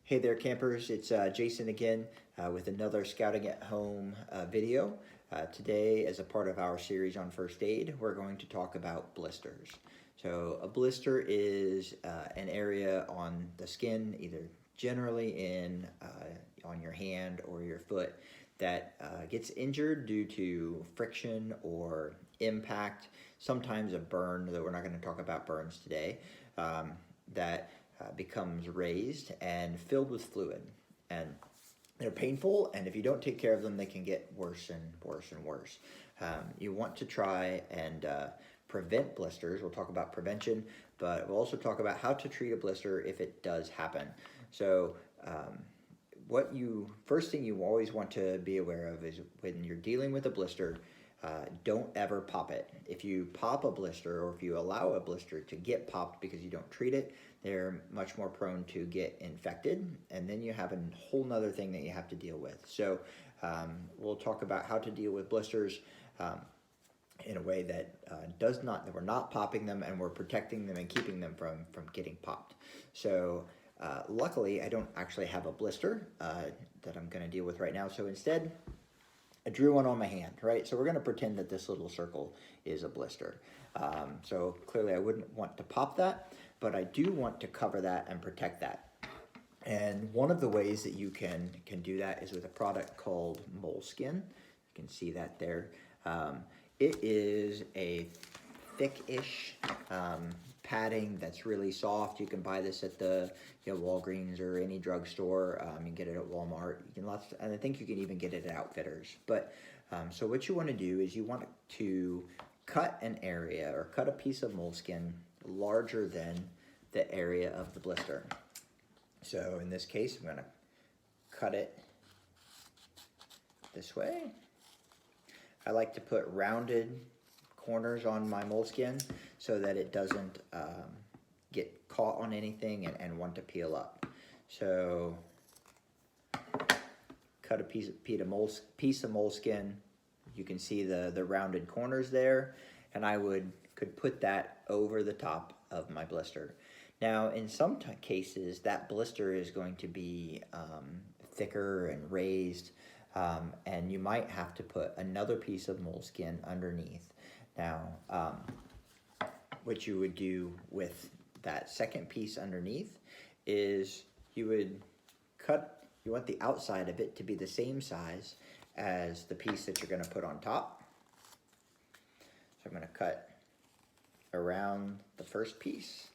Hey there campers, it's Jason again with another Scouting at Home video. Today, as a part of our series on first aid, we're going to talk about blisters. So a blister is an area on the skin, either generally on your hand or your foot, that gets injured due to friction or impact, sometimes a burn, though we're not going to talk about burns today, that becomes raised and filled with fluid. And they're painful, and if you don't take care of them, they can get worse and worse and worse. You want to try and prevent blisters. We'll talk about prevention, but we'll also talk about how to treat a blister if it does happen. So first thing you always want to be aware of is when you're dealing with a blister, don't ever pop it. If you pop a blister, or if you allow a blister to get popped because you don't treat it, they're much more prone to get infected, and then you have a whole nother thing that you have to deal with. So we'll talk about how to deal with blisters in a way that that we're not popping them, and we're protecting them and keeping them from getting popped. So luckily, I don't actually have a blister that I'm going to deal with right now. So instead, I drew one on my hand, right? So we're going to pretend that this little circle is a blister. So clearly I wouldn't want to pop that, but I do want to cover that and protect that. And one of the ways that you can do that is with a product called moleskin. You can see that there. It is a thick-ish padding that's really soft. You can buy this at the Walgreens or any drugstore. You can get it at Walmart. And I think you can even get it at Outfitters. But so what you want to do is you want to cut an area or cut a piece of moleskin larger than the area of the blister. So in this case, I'm going to cut it this way. I like to put rounded corners on my moleskin so that it doesn't get caught on anything and want to peel up. So cut a piece of moleskin. You can see the rounded corners there, and I could put that over the top of my blister. Now, in some cases, that blister is going to be thicker and raised, and you might have to put another piece of moleskin underneath. Now, what you would do with that second piece underneath is you want the outside of it to be the same size as the piece that you're going to put on top. So I'm going to cut around the first piece.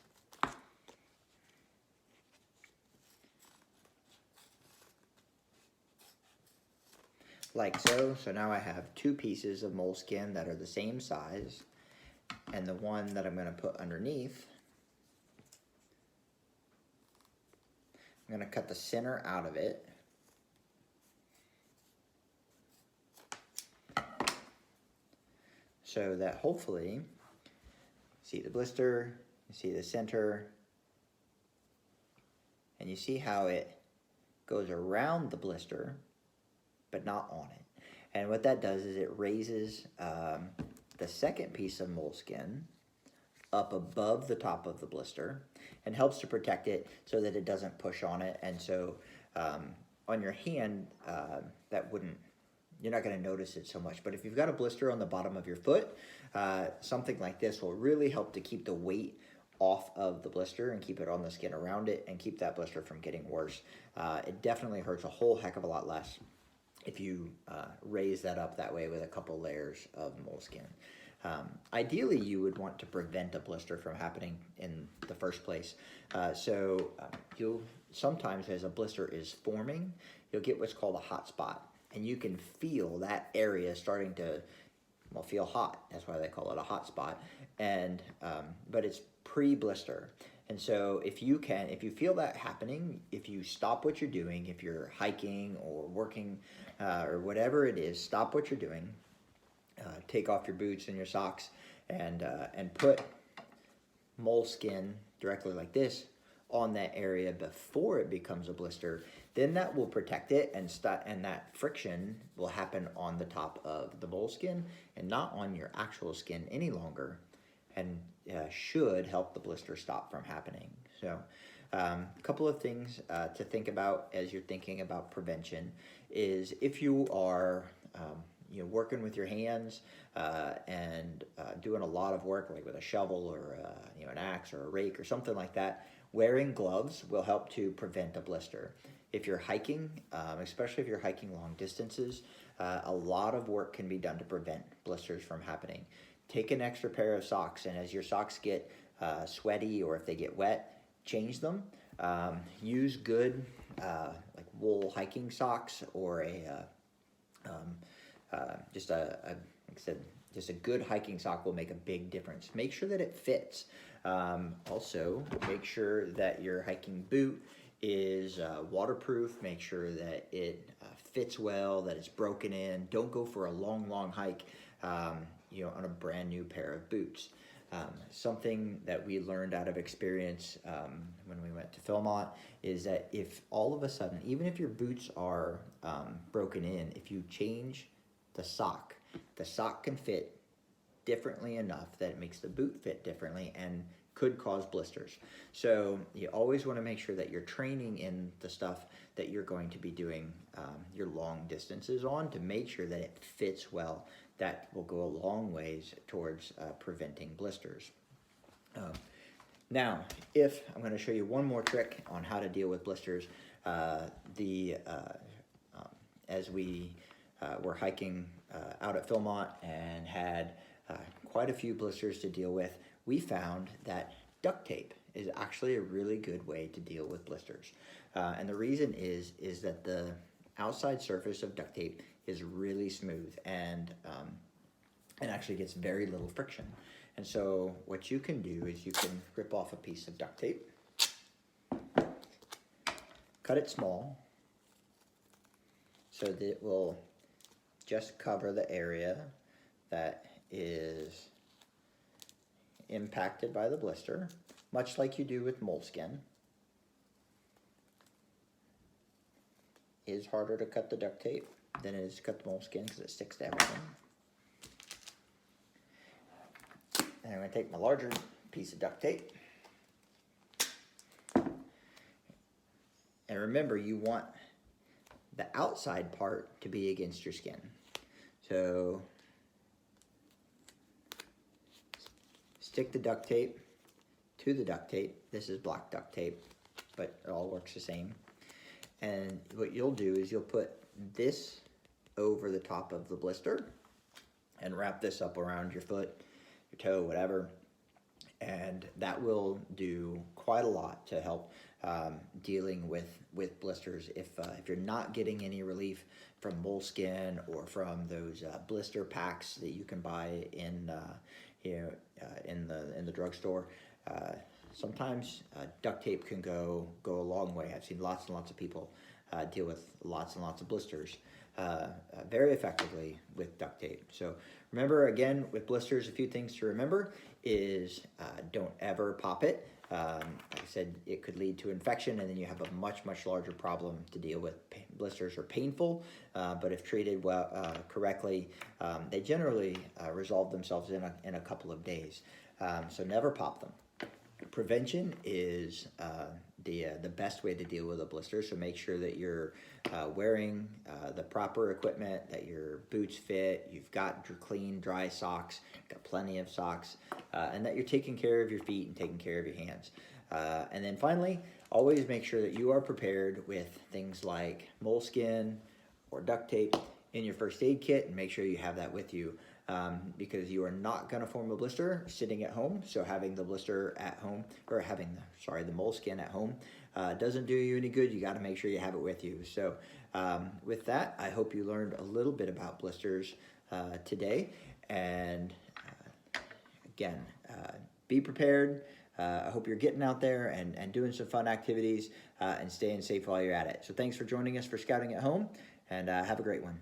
Like so. So now I have two pieces of moleskin that are the same size, and the one that I'm going to put underneath, I'm going to cut the center out of it. So that hopefully, see the blister, you see the center, and you see how it goes around the blister, but not on it. And what that does is it raises the second piece of moleskin up above the top of the blister and helps to protect it so that it doesn't push on it. And so on your hand, you're not going to notice it so much. But if you've got a blister on the bottom of your foot, something like this will really help to keep the weight off of the blister and keep it on the skin around it and keep that blister from getting worse. It definitely hurts a whole heck of a lot less if you raise that up that way with a couple layers of moleskin. Ideally, you would want to prevent a blister from happening in the first place. You'll sometimes, as a blister is forming, you'll get what's called a hot spot. And you can feel that area starting to, feel hot. That's why they call it a hot spot. But it's pre-blister. And so if you feel that happening, if you stop what you're doing, if you're hiking or working or whatever it is, stop what you're doing, take off your boots and your socks, and put moleskin directly like this on that area before it becomes a blister. Then that will protect it, and that friction will happen on the top of the moleskin and not on your actual skin any longer. and should help the blister stop from happening. So a couple of things to think about as you're thinking about prevention is if you are working with your hands and doing a lot of work, like with a shovel or an axe or a rake or something like that, wearing gloves will help to prevent a blister. If you're hiking, especially if you're hiking long distances, a lot of work can be done to prevent blisters from happening. Take an extra pair of socks, and as your socks get sweaty or if they get wet, change them. Use good like wool hiking socks or just a good hiking sock will make a big difference. Make sure that it fits. Also, make sure that your hiking boot is waterproof. Make sure that it fits well, that it's broken in. Don't go for a long hike on a brand new pair of boots. Something that we learned out of experience when we went to Philmont is that if all of a sudden, even if your boots are broken in, if you change the sock can fit differently enough that it makes the boot fit differently and could cause blisters. So you always want to make sure that you're training in the stuff that you're going to be doing your long distances on to make sure that it fits well. That will go a long ways towards preventing blisters. Now, I'm going to show you one more trick on how to deal with blisters. As we were hiking out at Philmont and had quite a few blisters to deal with, we found that duct tape is actually a really good way to deal with blisters. And the reason is that the outside surface of duct tape is really smooth and actually gets very little friction. And so what you can do is you can rip off a piece of duct tape, cut it small so that it will just cover the area that is impacted by the blister, much like you do with moleskin. It is harder to cut the duct tape than it is to cut the moleskin because it sticks to everything. And I'm going to take my larger piece of duct tape. And remember, you want the outside part to be against your skin. So stick the duct tape to the duct tape. This is black duct tape, but it all works the same. And what you'll do is you'll put this over the top of the blister and wrap this up around your foot, your toe, whatever. And that will do quite a lot to help dealing with blisters. If you're not getting any relief from moleskin or from those blister packs that you can buy in the drugstore, sometimes duct tape can go a long way. I've seen lots and lots of people deal with lots and lots of blisters very effectively with duct tape. So remember, again, with blisters, a few things to remember is don't ever pop it. Like I said, it could lead to infection, and then you have a much larger problem to deal with. Blisters are painful, but if treated correctly, they generally resolve themselves in a couple of days. So never pop them. Prevention is the best way to deal with a blister, so make sure that you're wearing the proper equipment, that your boots fit, you've got clean, dry socks, got plenty of socks, and that you're taking care of your feet and taking care of your hands. And then finally, always make sure that you are prepared with things like moleskin or duct tape in your first aid kit, and make sure you have that with you. Because you are not going to form a blister sitting at home. So having the blister at home, or having the moleskin at home, doesn't do you any good. You got to make sure you have it with you. So with that, I hope you learned a little bit about blisters today. And again, be prepared. I hope you're getting out there and doing some fun activities and staying safe while you're at it. So thanks for joining us for Scouting at Home, and have a great one.